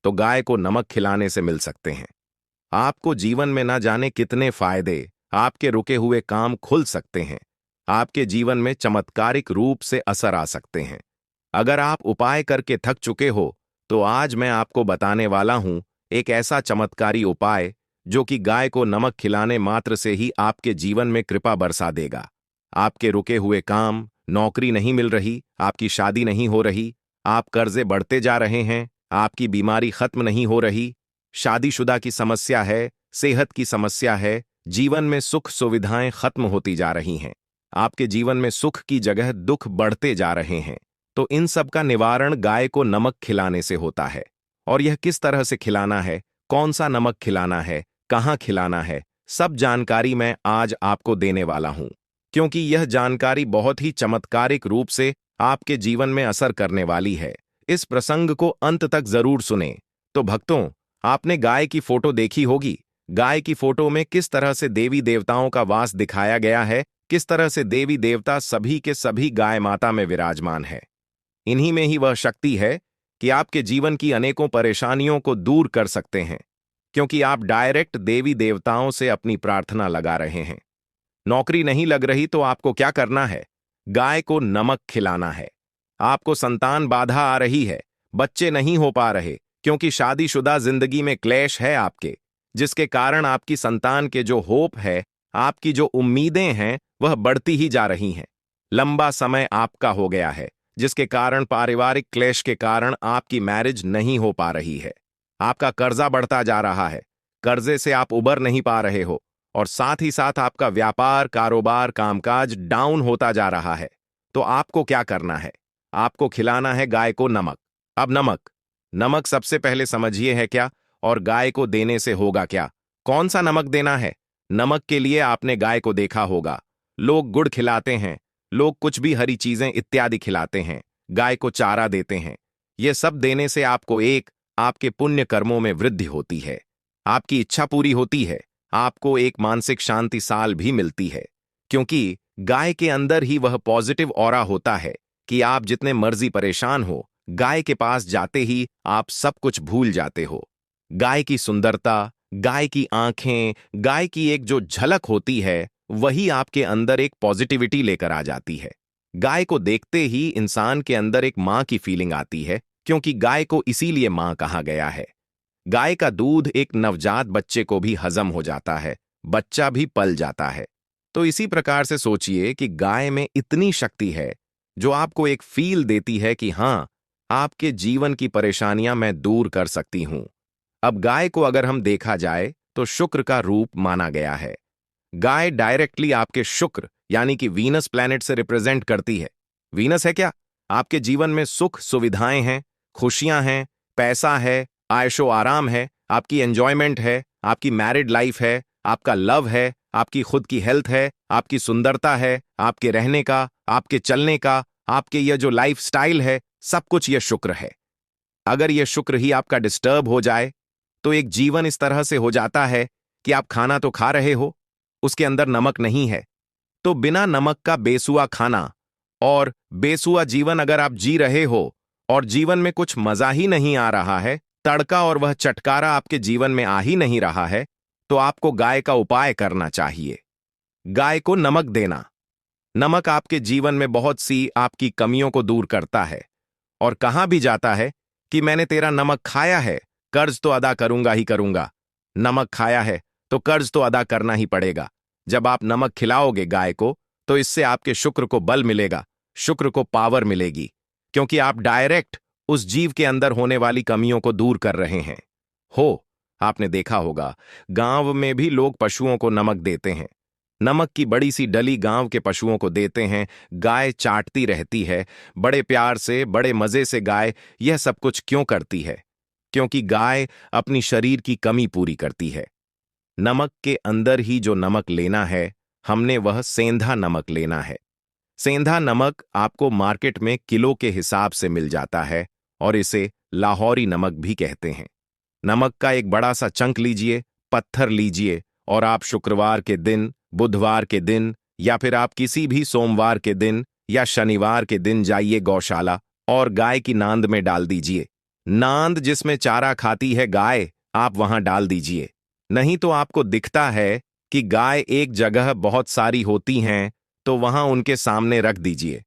तो गाय को नमक खिलाने से मिल सकते हैं। आपको जीवन में ना जाने कितने फायदे, आपके रुके हुए काम खुल सकते हैं, आपके जीवन में चमत्कारिक रूप से असर आ सकते हैं। अगर आप उपाय करके थक चुके हो, तो आज मैं आपको बताने वाला हूं एक ऐसा चमत्कारी उपाय जो कि गाय को नमक खिलाने मात्र से ही आपके जीवन में कृपा बरसा देगा। आपके रुके हुए काम, नौकरी नहीं मिल रही, आपकी शादी नहीं हो रही, आप कर्जे बढ़ते जा रहे हैं, आपकी बीमारी खत्म नहीं हो रही, शादीशुदा की समस्या है, सेहत की समस्या है, जीवन में सुख सुविधाएं खत्म होती जा रही हैं, आपके जीवन में सुख की जगह दुख बढ़ते जा रहे हैं, तो इन सब का निवारण गाय को नमक खिलाने से होता है। और यह किस तरह से खिलाना है, कौन सा नमक खिलाना है, कहाँ खिलाना है, सब जानकारी मैं आज आपको देने वाला हूं, क्योंकि यह जानकारी बहुत ही चमत्कारिक रूप से आपके जीवन में असर करने वाली है। इस प्रसंग को अंत तक जरूर सुने। तो भक्तों, आपने गाय की फोटो देखी होगी। गाय की फोटो में किस तरह से देवी देवताओं का वास दिखाया गया है, किस तरह से देवी देवता सभी के सभी गाय माता में विराजमान है। इन्हीं में ही वह शक्ति है कि आपके जीवन की अनेकों परेशानियों को दूर कर सकते हैं, क्योंकि आप डायरेक्ट देवी देवताओं से अपनी प्रार्थना लगा रहे हैं। नौकरी नहीं लग रही तो आपको क्या करना है? गाय को नमक खिलाना है। आपको संतान बाधा आ रही है, बच्चे नहीं हो पा रहे, क्योंकि शादीशुदा जिंदगी में क्लेश है आपके, जिसके कारण आपकी संतान के जो होप है, आपकी जो उम्मीदें हैं, वह बढ़ती ही जा रही हैं। लंबा समय आपका हो गया है, जिसके कारण पारिवारिक क्लेश के कारण आपकी मैरिज नहीं हो पा रही है। आपका कर्जा बढ़ता जा रहा है, कर्जे से आप उबर नहीं पा रहे हो, और साथ ही साथ आपका व्यापार, कारोबार, कामकाज डाउन होता जा रहा है। तो आपको क्या करना है? आपको खिलाना है गाय को नमक। अब नमक नमक सबसे पहले समझिए है क्या, और गाय को देने से होगा क्या। कौन सा नमक देना है? नमक के लिए आपने गाय को देखा होगा, लोग गुड़ खिलाते हैं, लोग कुछ भी हरी चीजें इत्यादि खिलाते हैं, गाय को चारा देते हैं। ये सब देने से आपको आपके पुण्य कर्मों में वृद्धि होती है, आपकी इच्छा पूरी होती है, आपको एक मानसिक शांति साल भी मिलती है, क्योंकि गाय के अंदर ही वह पॉजिटिव ऑरा होता है कि आप जितने मर्जी परेशान हो, गाय के पास जाते ही आप सब कुछ भूल जाते हो। गाय की सुंदरता, गाय की आंखें, गाय की एक जो झलक होती है, वही आपके अंदर एक पॉजिटिविटी लेकर आ जाती है। गाय को देखते ही इंसान के अंदर एक माँ की फीलिंग आती है, क्योंकि गाय को इसीलिए माँ कहा गया है। गाय का दूध एक नवजात बच्चे को भी हजम हो जाता है, बच्चा भी पल जाता है। तो इसी प्रकार से सोचिए कि गाय में इतनी शक्ति है जो आपको एक फील देती है कि हाँ, आपके जीवन की परेशानियां मैं दूर कर सकती हूं। अब गाय को अगर हम देखा जाए तो शुक्र का रूप माना गया है। गाय डायरेक्टली आपके शुक्र यानी कि वीनस प्लैनेट से रिप्रेजेंट करती है। वीनस है क्या? आपके जीवन में सुख सुविधाएं हैं, खुशियां हैं, पैसा है, आयशो आराम है, आपकी एंजॉयमेंट है, आपकी मैरिड लाइफ है, आपका लव है, आपकी खुद की हेल्थ है, आपकी सुंदरता है, आपके रहने का, आपके चलने का, आपके यह जो लाइफ स्टाइल है, सब कुछ यह शुक्र है। अगर यह शुक्र ही आपका डिस्टर्ब हो जाए, तो एक जीवन इस तरह से हो जाता है कि आप खाना तो खा रहे हो, उसके अंदर नमक नहीं है। तो बिना नमक का बेसुआ खाना और बेसुआ जीवन अगर आप जी रहे हो और जीवन में कुछ मजा ही नहीं आ रहा है, तड़का और वह चटकारा आपके जीवन में आ ही नहीं रहा है, तो आपको गाय का उपाय करना चाहिए। गाय को नमक देना। नमक आपके जीवन में बहुत सी आपकी कमियों को दूर करता है, और कहा भी जाता है कि मैंने तेरा नमक खाया है, कर्ज तो अदा करूंगा ही करूंगा। नमक खाया है तो कर्ज तो अदा करना ही पड़ेगा। जब आप नमक खिलाओगे गाय को, तो इससे आपके शुक्र को बल मिलेगा, शुक्र को पावर मिलेगी, क्योंकि आप डायरेक्ट उस जीव के अंदर होने वाली कमियों को दूर कर रहे हैं। आपने देखा होगा, गांव में भी लोग पशुओं को नमक देते हैं। नमक की बड़ी सी डली गांव के पशुओं को देते हैं, गाय चाटती रहती है, बड़े प्यार से, बड़े मजे से गाय यह सब कुछ क्यों करती है? क्योंकि गाय अपनी शरीर की कमी पूरी करती है। नमक के अंदर ही जो नमक लेना है, हमने वह सेंधा नमक लेना है। सेंधा नमक आपको मार्केट में किलो के हिसाब से मिल जाता है, और इसे लाहौरी नमक भी कहते हैं। नमक का एक बड़ा सा चंक लीजिए, पत्थर लीजिए, और आप शुक्रवार के दिन, बुधवार के दिन, या फिर आप किसी भी सोमवार के दिन या शनिवार के दिन जाइए गौशाला और गाय की नांद में डाल दीजिए। नांद जिसमें चारा खाती है गाय, आप वहां डाल दीजिए। नहीं तो आपको दिखता है कि गाय एक जगह बहुत सारी होती हैं, तो वहां उनके सामने रख दीजिए।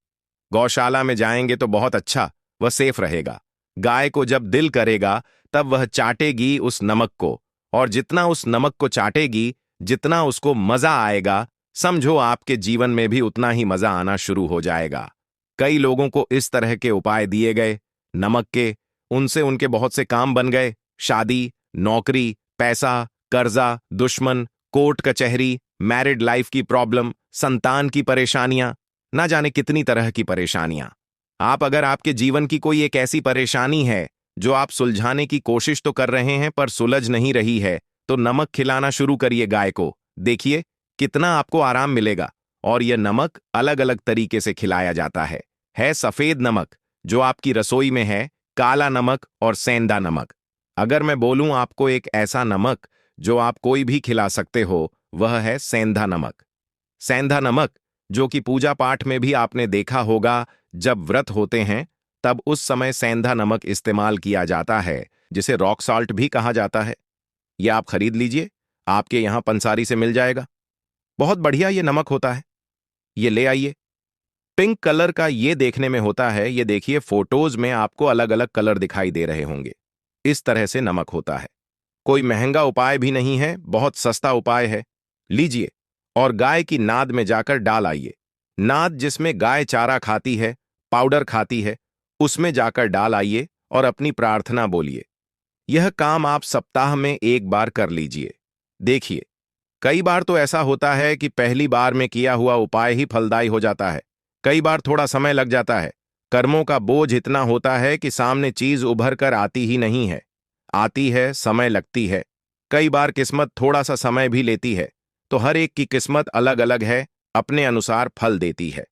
गौशाला में जाएंगे तो बहुत अच्छा, वह सेफ रहेगा। गाय को जब दिल करेगा तब वह चाटेगी उस नमक को, और जितना उस नमक को चाटेगी, जितना उसको मजा आएगा, समझो आपके जीवन में भी उतना ही मजा आना शुरू हो जाएगा। कई लोगों को इस तरह के उपाय दिए गए नमक के, उनसे उनके बहुत से काम बन गए। शादी, नौकरी, पैसा, कर्जा, दुश्मन, कोर्ट कचहरी, मैरिड लाइफ की प्रॉब्लम, संतान की परेशानियां, ना जाने कितनी तरह की परेशानियां। आप अगर आपके जीवन की कोई एक ऐसी परेशानी है जो आप सुलझाने की कोशिश तो कर रहे हैं पर सुलझ नहीं रही है, तो नमक खिलाना शुरू करिए गाय को। देखिए कितना आपको आराम मिलेगा। और यह नमक अलग अलग तरीके से खिलाया जाता है सफेद नमक जो आपकी रसोई में है, काला नमक और सेंधा नमक। अगर मैं बोलूं आपको एक ऐसा नमक जो आप कोई भी खिला सकते हो, वह है सेंधा नमक। सेंधा नमक जो कि पूजा पाठ में भी आपने देखा होगा, जब व्रत होते हैं तब उस समय सेंधा नमक इस्तेमाल किया जाता है, जिसे रॉक साल्ट भी कहा जाता है। यह आप खरीद लीजिए, आपके यहां पंसारी से मिल जाएगा। बहुत बढ़िया ये नमक होता है, ये ले आइए। पिंक कलर का ये देखने में होता है, ये देखिए फोटोज में आपको अलग अलग कलर दिखाई दे रहे होंगे। इस तरह से नमक होता है। कोई महंगा उपाय भी नहीं है, बहुत सस्ता उपाय है। लीजिए और गाय की नाद में जाकर डाल आइए। नाद जिसमें गाय चारा खाती है, पाउडर खाती है, उसमें जाकर डाल आइए और अपनी प्रार्थना बोलिए। यह काम आप सप्ताह में एक बार कर लीजिए। देखिए कई बार तो ऐसा होता है कि पहली बार में किया हुआ उपाय ही फलदायी हो जाता है, कई बार थोड़ा समय लग जाता है। कर्मों का बोझ इतना होता है कि सामने चीज उभर कर आती ही नहीं है। आती है, समय लगती है, कई बार किस्मत थोड़ा सा समय भी लेती है। तो हर एक की किस्मत अलग अलग है, अपने अनुसार फल देती है।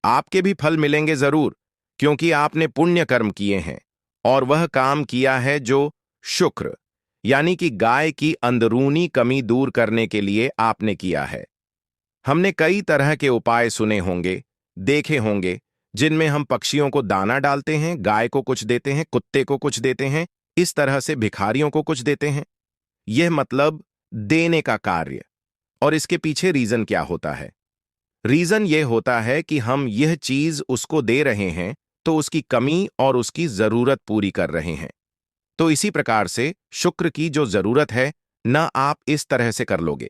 आपके भी फल मिलेंगे जरूर, क्योंकि आपने पुण्य कर्म किए हैं और वह काम किया है जो शुक्र यानी कि गाय की अंदरूनी कमी दूर करने के लिए आपने किया है। हमने कई तरह के उपाय सुने होंगे, देखे होंगे, जिनमें हम पक्षियों को दाना डालते हैं, गाय को कुछ देते हैं, कुत्ते को कुछ देते हैं, इस तरह से भिखारियों को कुछ देते हैं। यह मतलब देने का कार्य। और इसके पीछे रीजन क्या होता है? रीजन यह होता है कि हम यह चीज उसको दे रहे हैं तो उसकी कमी और उसकी जरूरत पूरी कर रहे हैं। तो इसी प्रकार से शुक्र की जो जरूरत है ना, आप इस तरह से कर लोगे।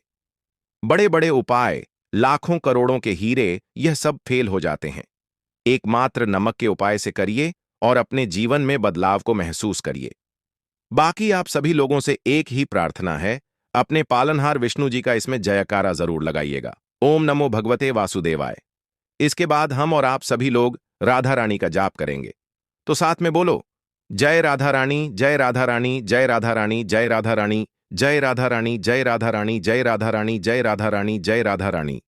बड़े बड़े उपाय, लाखों करोड़ों के हीरे, यह सब फेल हो जाते हैं। एकमात्र नमक के उपाय से करिए और अपने जीवन में बदलाव को महसूस करिए। बाकी आप सभी लोगों से एक ही प्रार्थना है, अपने पालनहार विष्णु जी का इसमें जयकारा जरूर लगाइएगा। ओम नमो भगवते वासुदेवाय। इसके बाद हम और आप सभी लोग राधा रानी का जाप करेंगे। तो साथ में बोलो, जय राधा रानी, जय राधा रानी, जय राधा रानी, जय राधा रानी, जय राधा रानी, जय राधा रानी, जय राधा रानी, जय राधा रानी, जय राधा रानी।